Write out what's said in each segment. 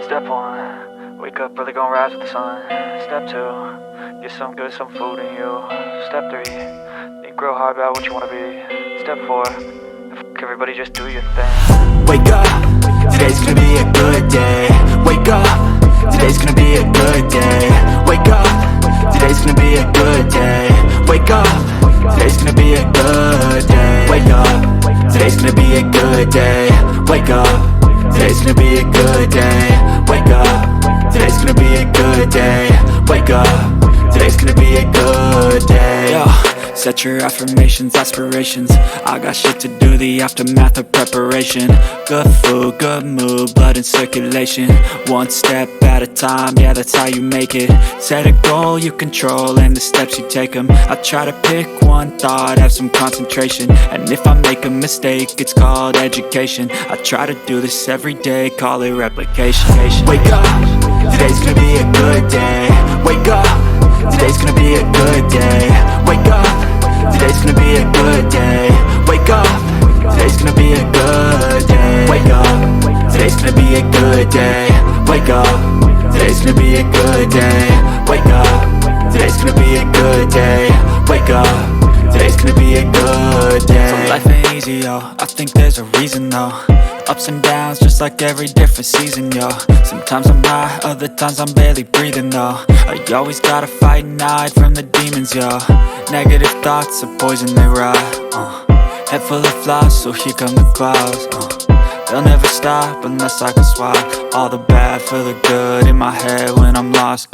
Step 1, wake up early, gon' rise with the sun. Step 2, get some good, some food in you. Step 3, think real hard about what you wanna be. Step 4, fuck everybody, just do your thing. Wake up, today's gonna be a good day. Wake up, today's gonna be a good day. Wake up, today's gonna be a good day. Wake up, today's gonna be a good day. Wake up, today's gonna be a good day. Wake up, today's gonna be a good day. Wake up, today's gonna be a good day. Wake up, today's gonna be a good day. Yo, set your affirmations, aspirations. I got shit to do, the aftermath of preparation. Good food, good mood, blood in circulation. One step at a time, yeah, that's how you make it. Set a goal you control and the steps you take them. I try to pick one thought, have some concentration. And if I make a mistake, it's called education. I try to do this every day, call it replication. Wake up, today's gonna be a good day. Wake up, today's gonna be a good day. Wake up, today's gonna be a good day. Wake up, today's gonna be a good day. Wake up, today's gonna be a good day. Wake up, today's gonna be a good day. Wake up, today's gonna be a good day. Wake up, today's gonna be a good day. So life ain't easy, yo, I think there's a reason though. Ups and downs, just like every different season, yo. Sometimes I'm high, other times I'm barely breathing, though. I always gotta fight and hide from the demons, yo. Negative thoughts are poison, they rot. Head full of flies, so here come the clouds. They'll never stop unless I can swap all the bad for the good in my head when I'm lost.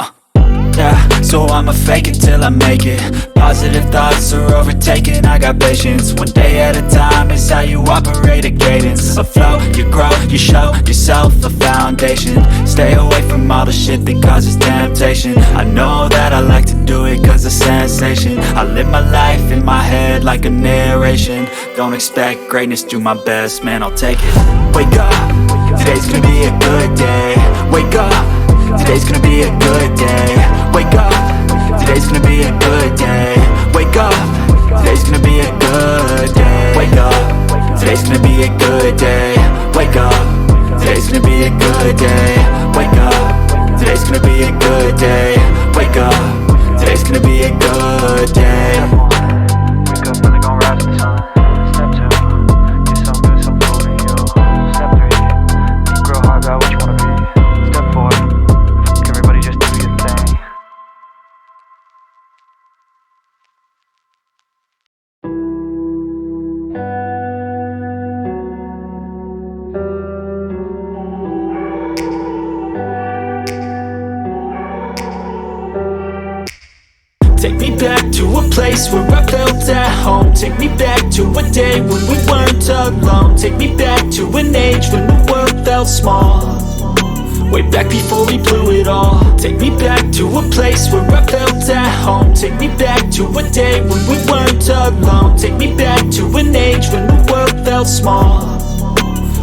Yeah, so I'ma fake it till I make it. Positive thoughts are overtaken, I got patience. One day at a time is how you operate a cadence. A flow, you grow, you show yourself a foundation. Stay away from all the shit that causes temptation. I know that I like to do it cause it's sensation. I live my life in my head like a narration. Don't expect greatness, do my best, man, I'll take it. Wake up, today's gonna be a good day. Wake up, today's gonna be a good day. Wake up, today's gonna be a good day. Wake up, today's gonna be a good day. Wake up, today's gonna be a good day. Wake up, today's gonna be a good day. Wake up, today's gonna be a good day. Wake up, today's gonna be a good day. Wake up early, gon' rise with the sun. Step 2, get some good, some food in you. Step 3, think real hard about what you wanna be. Step 4, fuck everybody, just do your thing. Take me back to a place where I felt at home. Take me back to a day when we weren't alone. Take me back to an age when the world felt small. Way back before we blew it all. Take me back to a place where I felt at home. Take me back to a day when we weren't alone. Take me back to an age when the world felt small.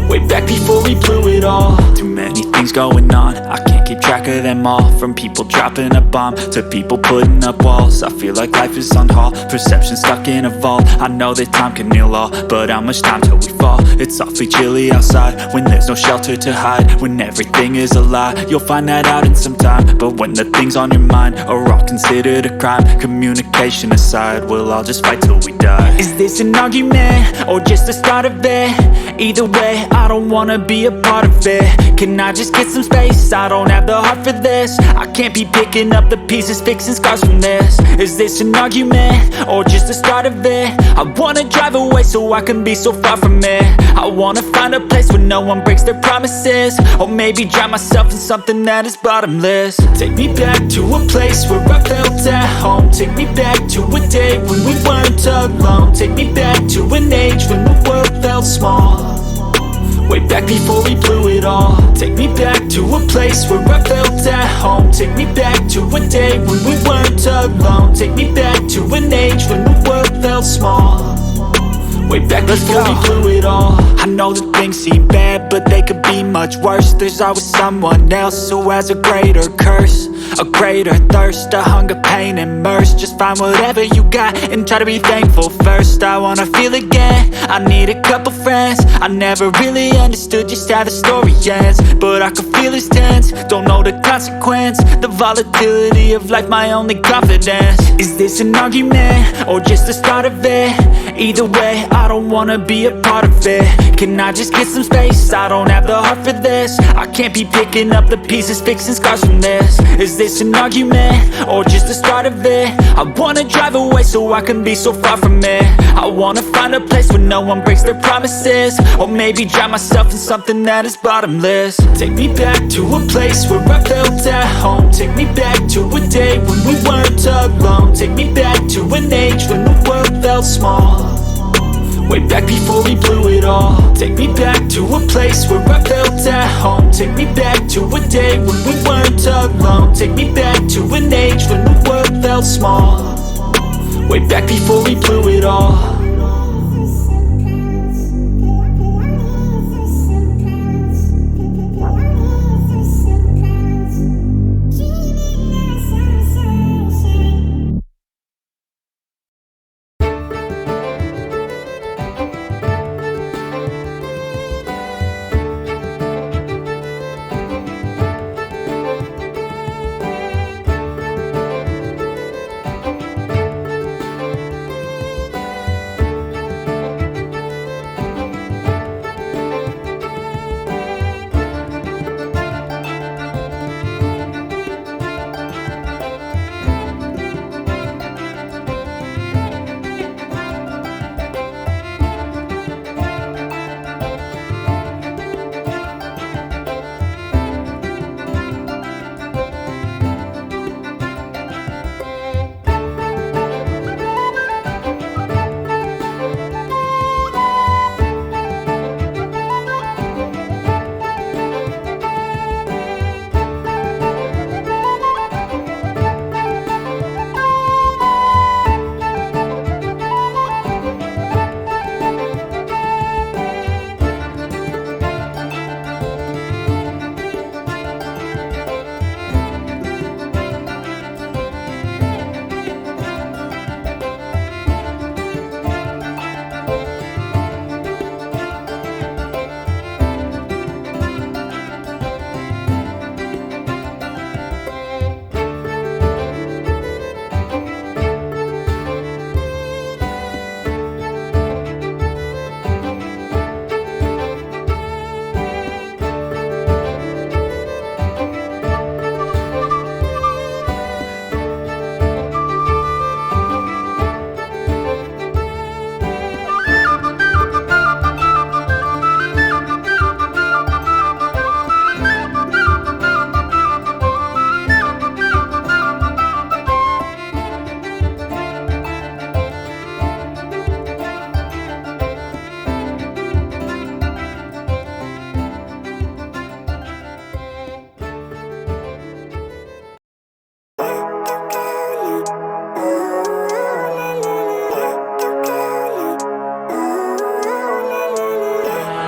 Way back before we blew it all. Too many things going on, I can't keep track of them all. From people dropping a bomb to people putting up walls. I feel like life is on hold, perception stuck in a vault. I know that time can heal all, but how much time till we fall? It's awfully chilly outside when there's no shelter to hide. When everything is a lie, you'll find that out in some time. But when the things on your mind are all considered a crime, communication aside, we'll all just fight till we die. Is this an argument or just the start of it? Either way, I don't wanna be a part of it. Can I just get some space? I don't have the heart for this. I can't be picking up the pieces, fixing scars from this. Is this an argument or just the start of it? I wanna drive away so I can be so far from it. I wanna find a place where no one breaks their promises. Or maybe drown myself in something that is bottomless. Take me back to a place where I felt at home. Take me back to a day when we weren't alone. Take me back to an age when the world felt small. Way back before we blew it all. Take me back to a place where I felt at home. Take me back to a day when we weren't alone. Take me back to an age when the world felt small. Way back before we blew it all. I know that things seem bad, but they could be much worse. There's always someone else who has a greater curse, a greater thirst, a hunger, pain, and mercy. Just find whatever you got and try to be thankful first. I wanna feel again, I need a couple friends. I never really understood just how the story ends, but I can feel it's tense, don't know the consequence. The volatility of life, my only confidence. Is this an argument, or just the start of it? Either way, I don't wanna be a part of it. Can I just get some space? I don't have the heart for this. I can't be picking up the pieces, fixing scars from this. Is this an argument, or just the start of it? I wanna drive away so I can be so far from it. I wanna find a place where no one breaks their promises, or maybe drown myself in something that is bottomless. Take me back to a place where I felt at home. Take me back to a day when we weren't alone. Take me back to an age when the world felt small, way back before we blew it all. Take me back to a place where I felt at home. Take me back to a day when we weren't alone. Take me back to an age when the world felt small, way back before we blew it all.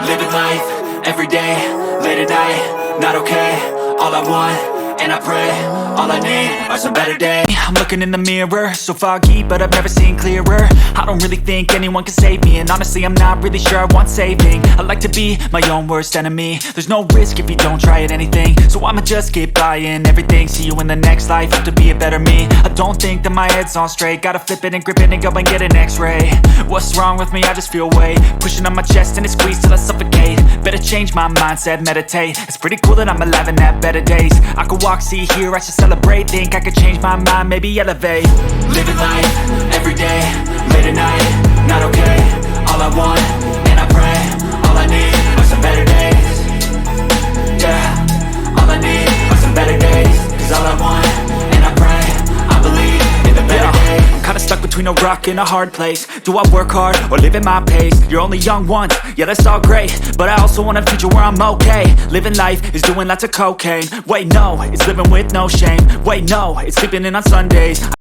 Living life, everyday, late at night, not okay. All I want, and I pray, all I need are some better days. I'm looking in the mirror, so foggy, but I've never seen clearer. I don't really think anyone can save me, and honestly I'm not really sure I want saving. I like to be my own worst enemy. There's no risk if you don't try at anything, so I'ma just keep buying everything. See you in the next life, hope to be a better me. I don't think that my head's on straight, gotta flip it and grip it and go and get an x-ray. What's wrong with me? I just feel weight pushing on my chest and it squeezes till I suffocate. Better change my mindset, meditate. It's pretty cool that I'm alive and have better days. I could walk, see, hear, I should celebrate. Think I could change my mind, maybe elevate. Living life, everyday, late at night, not okay. All I want, and I pray, all I need are some better days. Yeah, all I need are some better days. Cause all I want, and I pray, I believe in the better days. I'm kinda stuck between a rock and a hard place. Do I work hard or live at my pace? You're only young once, yeah that's all great, but I also want a future where I'm okay. Living life is doing lots of cocaine. Wait no, it's living with no shame. Wait no, it's sleeping in on Sundays.